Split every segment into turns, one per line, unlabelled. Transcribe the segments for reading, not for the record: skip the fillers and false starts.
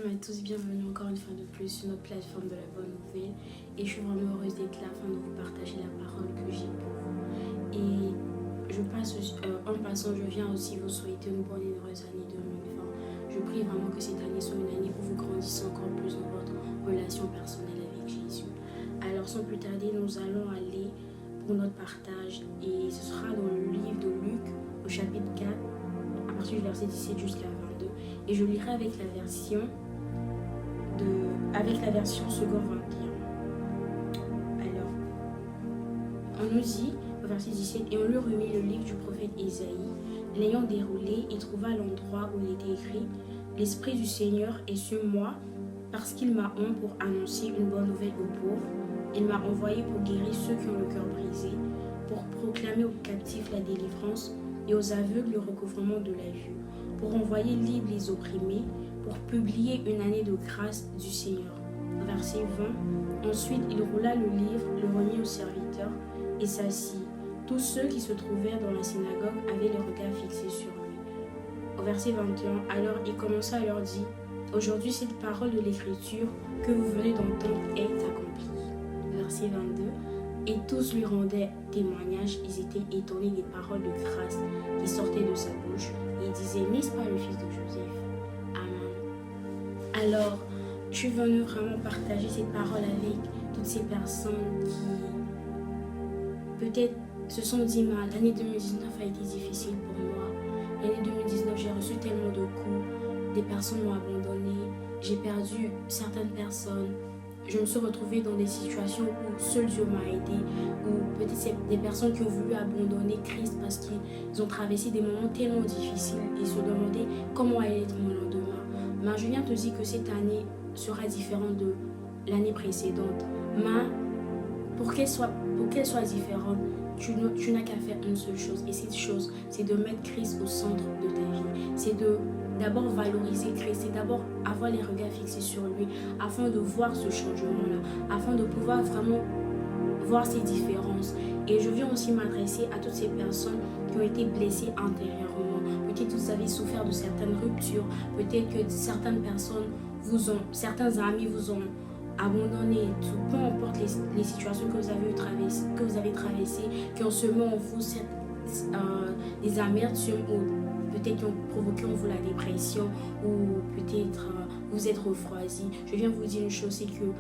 à tous, bienvenue encore une fois de plus sur notre plateforme de la bonne nouvelle. Et je suis vraiment heureuse d'être là afin de vous partager la parole que j'ai pour vous. Et en passant, je viens aussi vous souhaiter une bonne et heureuse année 2020. Je prie vraiment que cette année soit une année où vous grandissez encore plus dans votre relation personnelle avec Jésus. Alors sans plus tarder, nous allons aller pour notre partage. Et ce sera dans le livre de Luc, au chapitre 4, à partir du verset 17 jusqu'à 22. Et je lirai avec la version second 21. Alors, on nous dit, au verset 17, et on lui remit le livre du prophète Ésaïe. L'ayant déroulé, il trouva l'endroit où il était écrit, l'Esprit du Seigneur est sur moi, parce qu'il m'a oint pour annoncer une bonne nouvelle aux pauvres. Il m'a envoyé pour guérir ceux qui ont le cœur brisé, pour proclamer aux captifs la délivrance et aux aveugles le recouvrement de la vue, pour envoyer libres les opprimés, pour publier une année de grâce du Seigneur. Verset 20. Ensuite, il roula le livre, le remit au serviteur et s'assit. Tous ceux qui se trouvèrent dans la synagogue avaient le regard fixé sur lui. Au verset 21, alors il commença à leur dire, aujourd'hui cette parole de l'Écriture que vous venez d'entendre est accomplie. Verset 22. Et tous lui rendaient témoignage, ils étaient étonnés des paroles de grâce qui sortaient de sa bouche. Et ils disaient, n'est-ce pas le fils de Joseph? Amen. Alors, je suis venue vraiment partager cette parole avec toutes ces personnes qui peut-être se sont dit, l'année 2019 a été difficile pour moi. L'année 2019, j'ai reçu tellement de coups, des personnes m'ont abandonné, j'ai perdu certaines personnes. Je me suis retrouvée dans des situations où seul Dieu m'a aidé, ou peut-être c'est des personnes qui ont voulu abandonner Christ parce qu'ils ont traversé des moments tellement difficiles et se demandaient comment allait être mon lendemain. Mais je viens te dire que cette année sera différente de l'année précédente. Mais pour qu'elle soit différente, tu n'as qu'à faire une seule chose. Et cette chose, c'est de mettre Christ au centre de ta vie. C'est d'abord valoriser Christ, c'est d'abord avoir les regards fixés sur lui, afin de voir ce changement-là, afin de pouvoir vraiment voir ces différences. Et je viens aussi m'adresser à toutes ces personnes qui ont été blessées intérieurement. Peut-être que vous avez souffert de certaines ruptures, peut-être que certaines personnes certains amis vous ont abandonné et tout. Peu importe les situations que vous avez traversées, qui ont semé en vous des amertumes ou peut-être qui ont provoqué en vous la dépression ou peut-être vous êtes refroidi. Je viens vous dire une chose, c'est que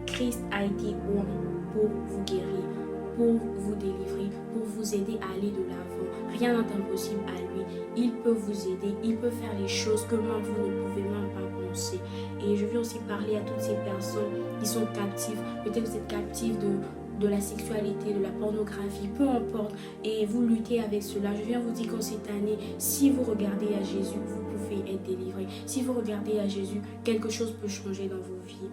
Christ a été oint pour vous guérir, pour vous délivrer, pour vous aider à aller de l'avant. Rien n'est impossible à lui. Il peut vous aider, il peut faire les choses que même vous ne pouvez même pas penser. Et je viens aussi parler à toutes ces personnes qui sont captives. Peut-être que vous êtes captifs de la sexualité, de la pornographie, peu importe, et vous luttez avec cela. Je viens vous dire qu'en cette année, si vous regardez à Jésus, vous pouvez être délivré. Si vous regardez à Jésus, quelque chose peut changer dans vos vies.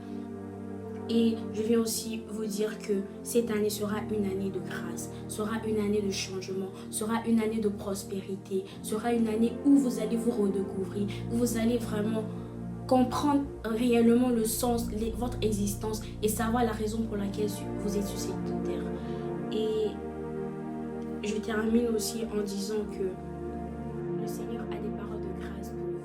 Et je viens aussi vous dire que cette année sera une année de grâce, sera une année de changement, sera une année de prospérité, sera une année où vous allez vous redécouvrir, où vous allez vraiment comprendre réellement le sens, votre existence et savoir la raison pour laquelle vous êtes sur cette terre. Et je termine aussi en disant que le Seigneur a des paroles de grâce pour vous.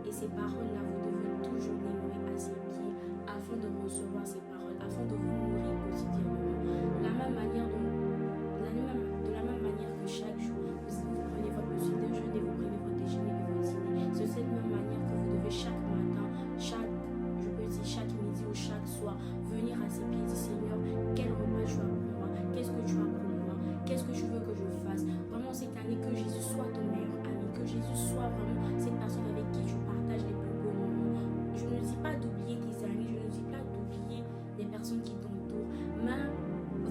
Et ces paroles-là, vous devez toujours demeurer à ses pieds afin de recevoir ces paroles, afin de vous nourrir quotidiennement. De la même manière que chaque jour, vous prenez votre petit déjeuner, vous prenez votre déjeuner et votre dîner. C'est de cette même manière que vous devez chaque matin, chaque midi ou chaque soir, venir à ses pieds et dire, Seigneur, quel repas tu as pour moi? Qu'est-ce que tu as pour moi? Qu'est-ce que tu veux que je fasse? Vraiment cette année, que Jésus soit ton meilleur ami, que Jésus soit vraiment cette personne avec qui tu partages les plus beaux moments. Je ne dis pas d'oublier tes amis, je ne dis pas d'oublier les personnes qui t'entourent, mais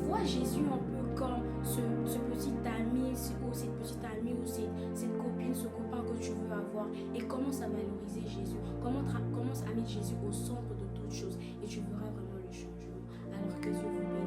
vois Jésus un peu comme ce petit ami ou cette petite amie ou cette copine, ce copain que tu veux avoir, et commence à valoriser Jésus, commence à mettre Jésus au centre de toutes choses et tu verras vraiment le changement. Alors que Dieu vous bénisse.